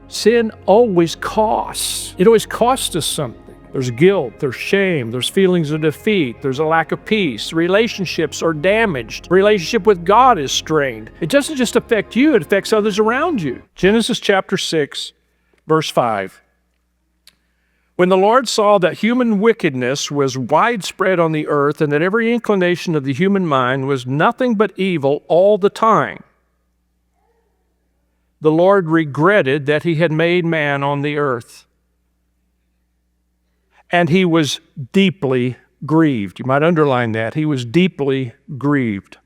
Sin always costs. It always costs us something. There's guilt, there's shame, there's feelings of defeat, there's a lack of peace. Relationships are damaged. Relationship with God is strained. It doesn't just affect you, it affects others around you. Genesis chapter 6, verse 5. When the Lord saw that human wickedness was widespread on the earth and that every inclination of the human mind was nothing but evil all the time, the Lord regretted that he had made man on the earth. And he was deeply grieved. You might underline that. He was deeply grieved.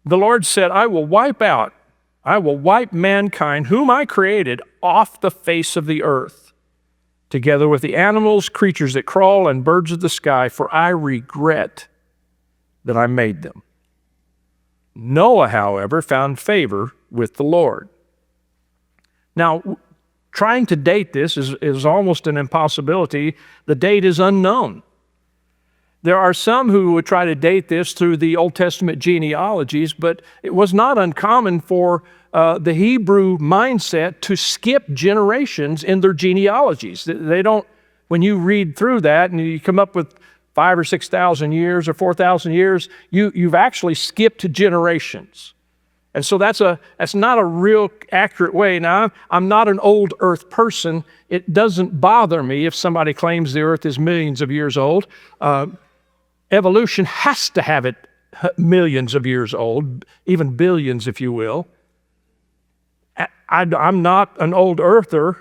The Lord said, I will wipe mankind, whom I created, off the face of the earth, together with the animals, creatures that crawl, and birds of the sky, for I regret that I made them. Noah, however, found favor with the Lord. Now, trying to date this is almost an impossibility. The date is unknown. There are some who would try to date this through the Old Testament genealogies, but it was not uncommon for the Hebrew mindset to skip generations in their genealogies. They don't, when you read through that and you come up with 5,000 or 6,000 years or 4,000 years, you've actually skipped generations. And so that's not a real accurate way. Now, I'm not an old earth person. It doesn't bother me if somebody claims the earth is millions of years old. Evolution has to have it millions of years old, even billions, if you will. I'm not an old earther.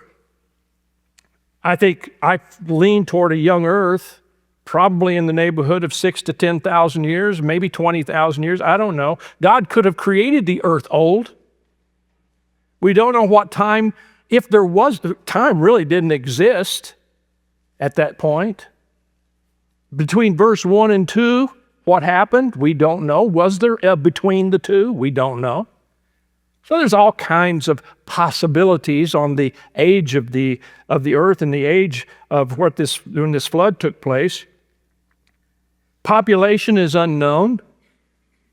I think I lean toward a young earth, probably in the neighborhood of 6,000 to 10,000 years, maybe 20,000 years. I don't know. God could have created the earth old. We don't know what time, if there was, time really didn't exist at that point. Between verse 1 and 2, what happened? We don't know. Was there between the two? We don't know. So there's all kinds of possibilities on the age of the earth and the age of when this flood took place. Population is unknown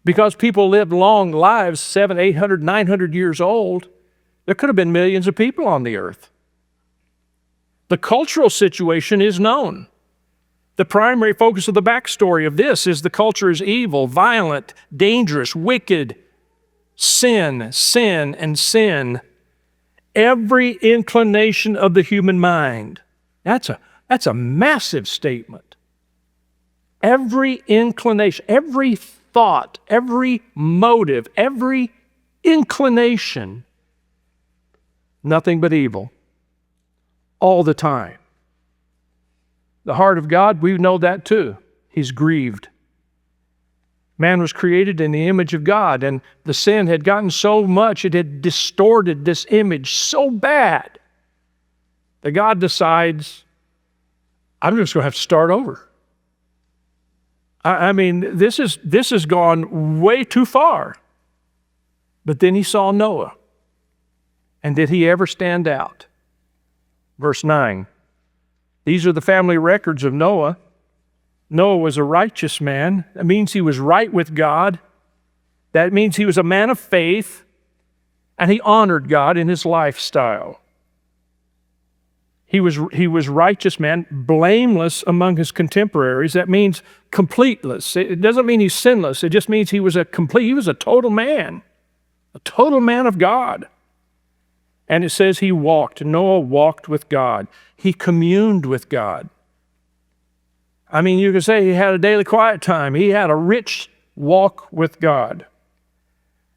because people lived long lives, 700, 800, 900 years old. There could have been millions of people on the earth. The cultural situation is known. The primary focus of the backstory of this is the culture is evil, violent, dangerous, wicked, sin, and sin. Every inclination of the human mind. That's a massive statement. Every inclination, every thought, every motive, every inclination, nothing but evil, all the time. The heart of God, we know that too. He's grieved. Man was created in the image of God, and the sin had gotten so much, it had distorted this image so bad that God decides, I'm just going to have to start over. I mean, this has gone way too far. But then he saw Noah. And did he ever stand out? Verse 9. These are the family records of Noah. Noah was a righteous man. That means he was right with God. That means he was a man of faith. And he honored God in his lifestyle. He was righteous man, blameless among his contemporaries. That means completeless. It doesn't mean he's sinless. It just means he was a total man of God. And it says Noah walked with God. He communed with God. I mean, you could say he had a daily quiet time. He had a rich walk with God.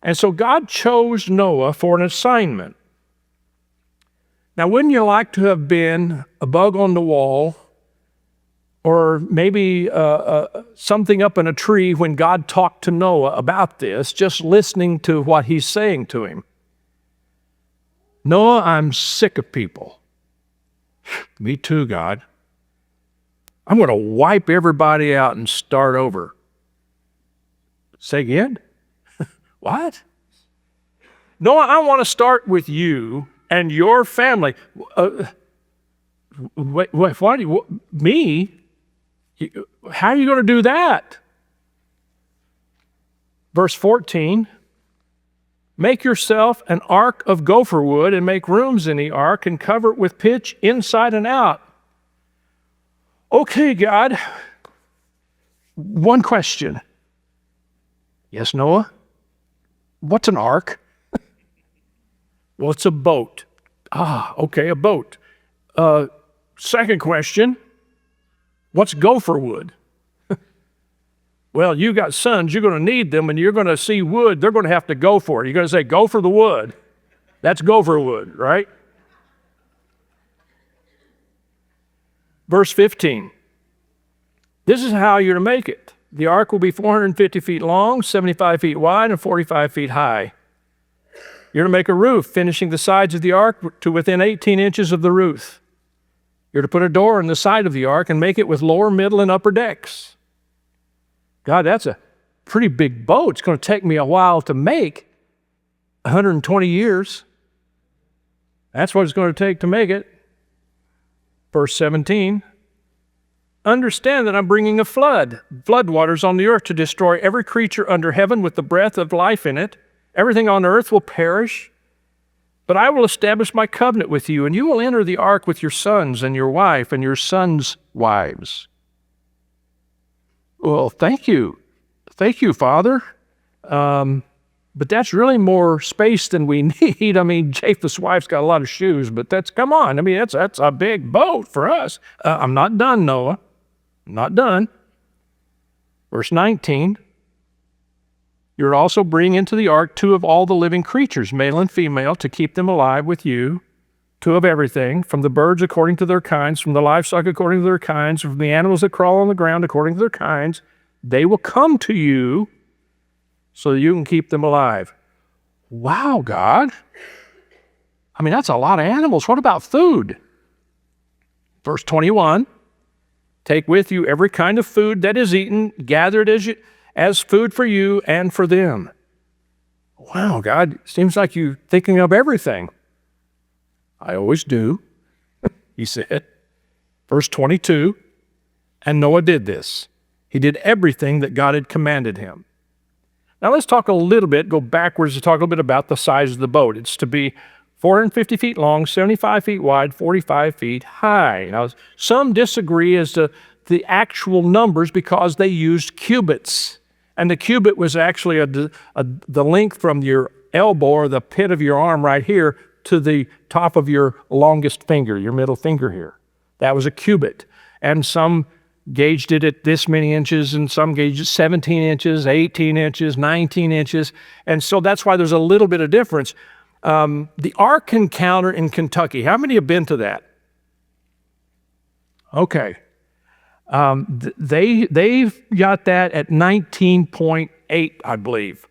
And so God chose Noah for an assignment. Now, wouldn't you like to have been a bug on the wall or maybe something up in a tree when God talked to Noah about this, just listening to what he's saying to him? Noah, I'm sick of people. Me too, God. I'm going to wipe everybody out and start over. Say again? What? Noah, I want to start with you and your family. Me? How are you going to do that? Verse 14, Make yourself an ark of gopher wood and make rooms in the ark and cover it with pitch inside and out. Okay, God, one question. Yes, Noah? What's an ark? Well, it's a boat. Okay, a boat. Second question, what's gopher wood? Well, you got sons, you're going to need them, and you're going to see wood, they're going to have to go for it. You're going to say, go for the wood. That's gopher wood, right? Verse 15. This is how you're to make it. The ark will be 450 feet long, 75 feet wide, and 45 feet high. You're to make a roof, finishing the sides of the ark to within 18 inches of the roof. You're to put a door in the side of the ark and make it with lower, middle, and upper decks. God, that's a pretty big boat. It's going to take me a while to make, 120 years. That's what it's going to take to make it. Verse 17. Understand that I'm bringing a flood waters on the earth to destroy every creature under heaven with the breath of life in it. Everything on earth will perish, but I will establish my covenant with you, and you will enter the ark with your sons and your wife and your sons' wives. Well, thank you. Thank you, Father. But that's really more space than we need. I mean, Japheth's wife's got a lot of shoes, but come on. I mean, that's a big boat for us. I'm not done, Noah. I'm not done. Verse 19. You're to also bring into the ark 2 of all the living creatures, male and female, to keep them alive with you. 2 of everything, from the birds according to their kinds, from the livestock according to their kinds, from the animals that crawl on the ground according to their kinds. They will come to you so that you can keep them alive. Wow, God. I mean, that's a lot of animals. What about food? Verse 21, take with you every kind of food that is eaten, gathered as food for you and for them. Wow, God, seems like you're thinking of everything. I always do, he said. Verse 22, and Noah did this. He did everything that God had commanded him. Now let's talk a little bit, go backwards to talk a little bit about the size of the boat. It's to be 450 feet long, 75 feet wide, 45 feet high. Now, some disagree as to the actual numbers because they used cubits. And the cubit was actually the length from your elbow or the pit of your arm right here to the top of your longest finger, your middle finger here. That was a cubit. And some gauged it at this many inches, and some gauged it 17 inches, 18 inches, 19 inches. And so that's why there's a little bit of difference. The Ark Encounter in Kentucky, how many have been to that? Okay. They've got that at 19.8, I believe.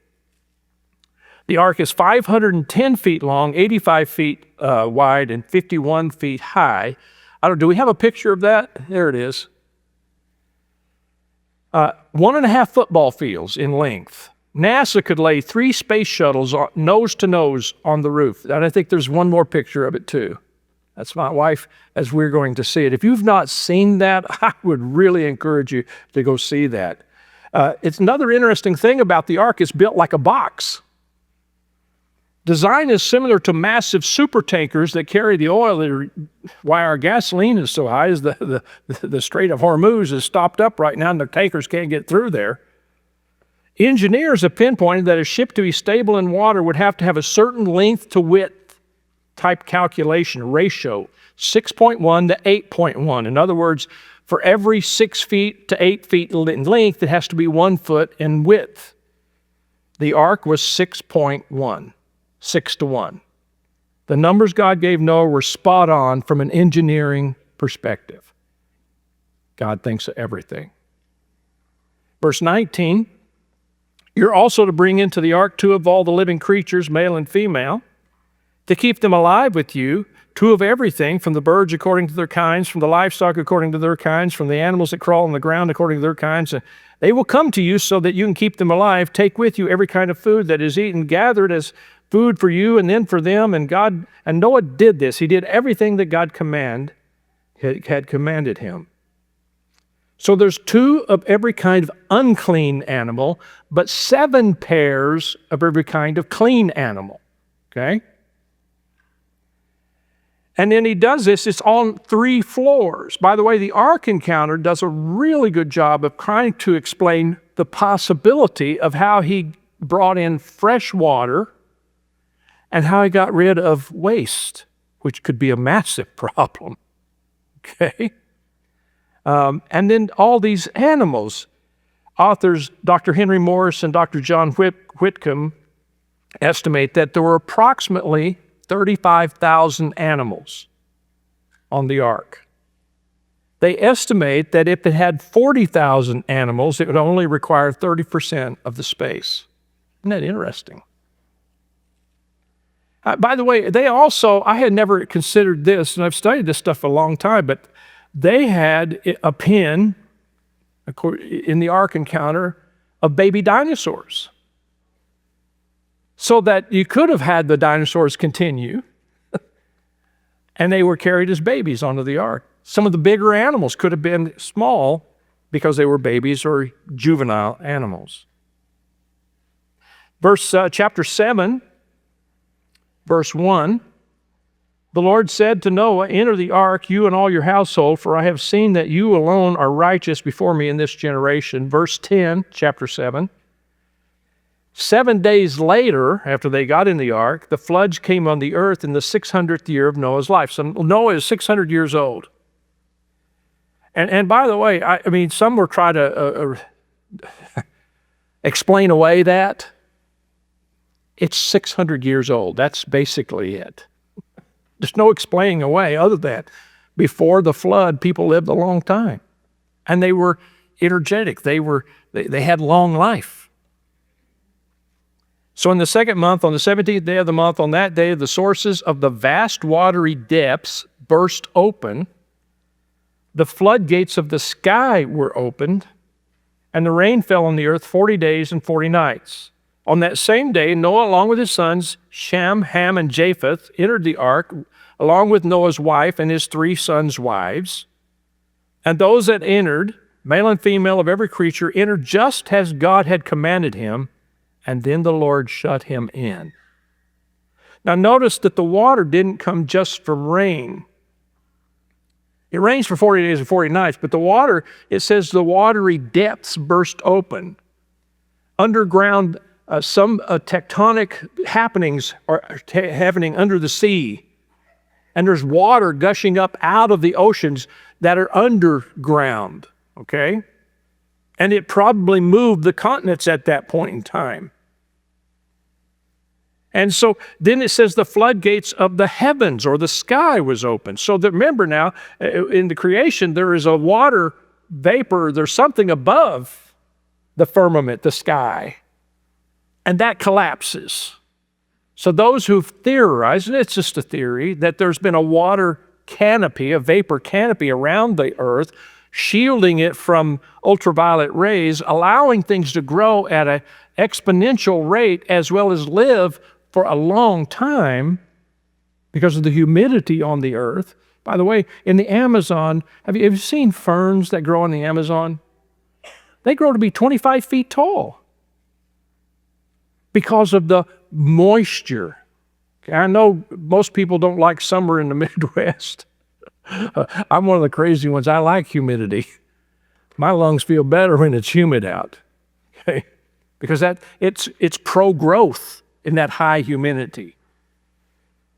The ark is 510 feet long, 85 feet wide, and 51 feet high. Do we have a picture of that? There it is. 1.5 football fields in length. NASA could lay 3 space shuttles nose to nose on the roof. And I think there's one more picture of it too. That's my wife as we're going to see it. If you've not seen that, I would really encourage you to go see that. It's another interesting thing about the ark. It's built like a box. Design is similar to massive super tankers that carry the oil. Why our gasoline is so high is the Strait of Hormuz is stopped up right now and the tankers can't get through there. Engineers have pinpointed that a ship to be stable in water would have to have a certain length to width type calculation ratio, 6.1 to 8.1. In other words, for every 6 feet to 8 feet in length, it has to be 1 foot in width. The ark was 6.1, 6 to 1. The numbers God gave Noah were spot on from an engineering perspective. God thinks of everything. Verse 19, you're also to bring into the ark 2 of all the living creatures, male and female, to keep them alive with you, 2 of everything, from the birds according to their kinds, from the livestock according to their kinds, from the animals that crawl on the ground according to their kinds. They will come to you so that you can keep them alive. Take with you every kind of food that is eaten, gathered as food for you and then for them. And Noah did this. He did everything that God had commanded him. So there's 2 of every kind of unclean animal, but 7 pairs of every kind of clean animal, okay? And then he does this, it's on 3 floors. By the way, the Ark Encounter does a really good job of trying to explain the possibility of how he brought in fresh water and how he got rid of waste, which could be a massive problem, okay? And then all these animals. Authors Dr. Henry Morris and Dr. John Whitcomb estimate that there were approximately 35,000 animals on the ark. They estimate that if it had 40,000 animals, it would only require 30% of the space. Isn't that interesting? By the way, they also, I had never considered this, and I've studied this stuff for a long time, but they had a pen in the Ark Encounter of baby dinosaurs, so that you could have had the dinosaurs continue, and they were carried as babies onto the ark. Some of the bigger animals could have been small because they were babies or juvenile animals. Chapter 7, verse 1, the Lord said to Noah, "Enter the ark, you and all your household, for I have seen that you alone are righteous before me in this generation." Verse 10, chapter 7, 7 days later, after they got in the ark, the floods came on the earth in the 600th year of Noah's life. So Noah is 600 years old. And by the way, I mean, some will try to explain away that. It's 600 years old. That's basically it. There's no explaining away other than that. Before the flood, people lived a long time. And they were energetic. They had long life. So in the 2nd month, on the 17th day of the month, on that day, the sources of the vast watery depths burst open. The floodgates of the sky were opened, and the rain fell on the earth 40 days and 40 nights. On that same day, Noah, along with his sons, Shem, Ham, and Japheth, entered the ark, along with Noah's wife and his 3 sons' wives. And those that entered, male and female of every creature, entered just as God had commanded him, and then the Lord shut him in. Now notice that the water didn't come just from rain. It rains for 40 days and 40 nights, but the water, it says the watery depths burst open. Underground, some tectonic happenings are happening under the sea. And there's water gushing up out of the oceans that are underground, okay? And it probably moved the continents at that point in time. And so then it says the floodgates of the heavens or the sky was open. So that, remember now, in the creation, there is a water vapor, there's something above the firmament, the sky, and that collapses. So those who've theorized, and it's just a theory, that there's been a water canopy, a vapor canopy around the earth, shielding it from ultraviolet rays, allowing things to grow at an exponential rate as well as live for a long time because of the humidity on the earth. By the way, in the Amazon, have you seen ferns that grow in the Amazon? They grow to be 25 feet tall because of the moisture. I know most people don't like summer in the Midwest. I'm one of the crazy ones. I like humidity. My lungs feel better when it's humid out, okay? Because it's pro-growth in that high humidity.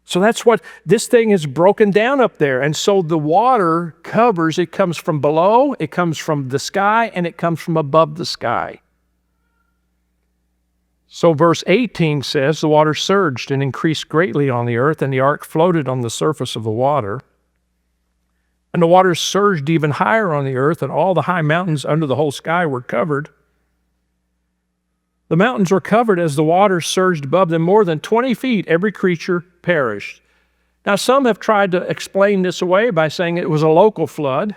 So that's what, this thing is broken down up there. And so the water covers, it comes from below, it comes from the sky, and it comes from above the sky. So verse 18 says, the water surged and increased greatly on the earth, and the ark floated on the surface of the water. And the waters surged even higher on the earth, and all the high mountains under the whole sky were covered. The mountains were covered as the waters surged above them more than 20 feet. Every creature perished. Now, some have tried to explain this away by saying it was a local flood.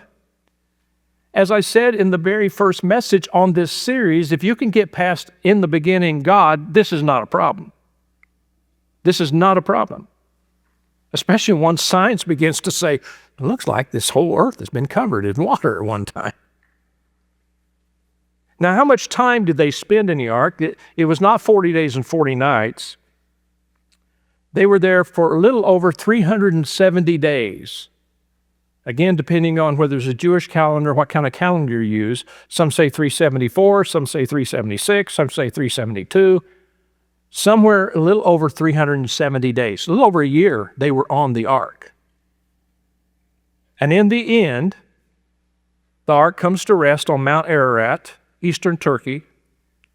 As I said in the very first message on this series, if you can get past in the beginning God, this is not a problem. This is not a problem. Especially once science begins to say, it looks like this whole earth has been covered in water at one time. Now, how much time did they spend in the ark? It was not 40 days and 40 nights. They were there for a little over 370 days. Again, depending on whether it's a Jewish calendar, what kind of calendar you use. Some say 374, some say 376, some say 372. Somewhere a little over 370 days, a little over a year, they were on the ark. And in the end, the ark comes to rest on Mount Ararat, eastern Turkey.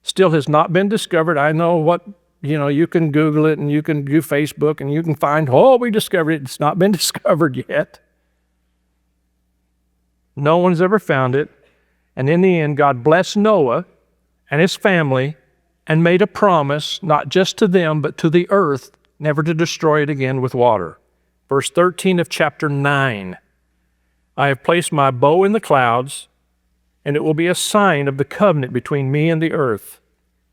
Still has not been discovered. I know you can Google it and you can do Facebook and you can find, we discovered it. It's not been discovered yet. No one's ever found it. And in the end, God blessed Noah and his family and made a promise, not just to them, but to the earth, never to destroy it again with water. Verse 13 of chapter 9. I have placed my bow in the clouds, and it will be a sign of the covenant between me and the earth.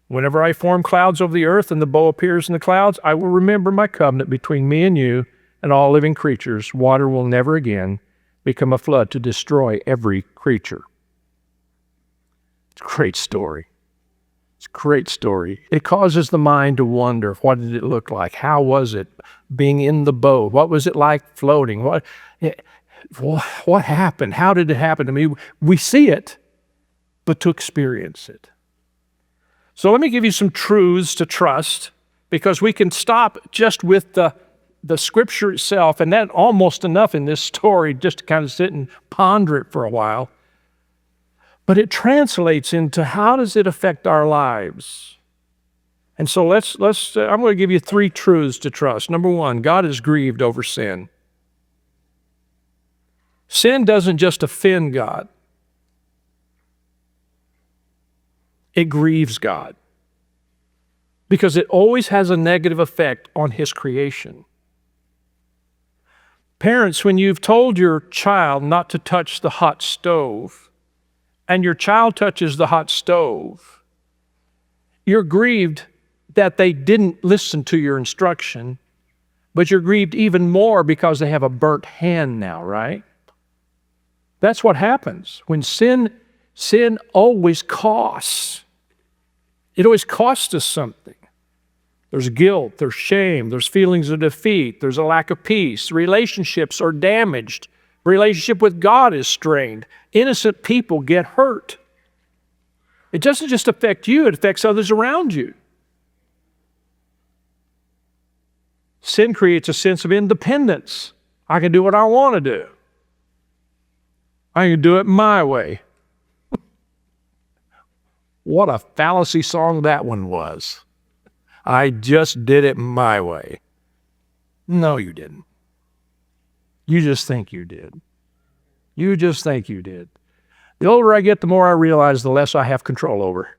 Whenever I form clouds over the earth and the bow appears in the clouds, I will remember my covenant between me and you and all living creatures. Water will never again become a flood to destroy every creature. It's a great story. It's a great story. It causes the mind to wonder, what did it look like? How was it being in the boat? What was it like floating? What happened? How did it happen to me? We see it, but to experience it. So let me give you some truths to trust, because we can stop just with the scripture itself, and that's almost enough in this story just to kind of sit and ponder it for a while. But it translates into, how does it affect our lives? And so I'm going to give you 3 truths to trust. Number 1, God is grieved over sin. Sin doesn't just offend God. It grieves God, because it always has a negative effect on His creation. Parents, when you've told your child not to touch the hot stove, and your child touches the hot stove, you're grieved that they didn't listen to your instruction, but you're grieved even more because they have a burnt hand now, right? That's what happens. When sin always costs. It always costs us something. There's guilt, there's shame, there's feelings of defeat, there's a lack of peace. Relationships are damaged. Relationship with God is strained. Innocent people get hurt. It doesn't just affect you, it affects others around you. Sin creates a sense of independence. I can do what I want to do. I can do it my way. What a fallacy song that one was. I just did it my way. No, you didn't. You just think you did. You just think you did. The older I get, the more I realize the less I have control over.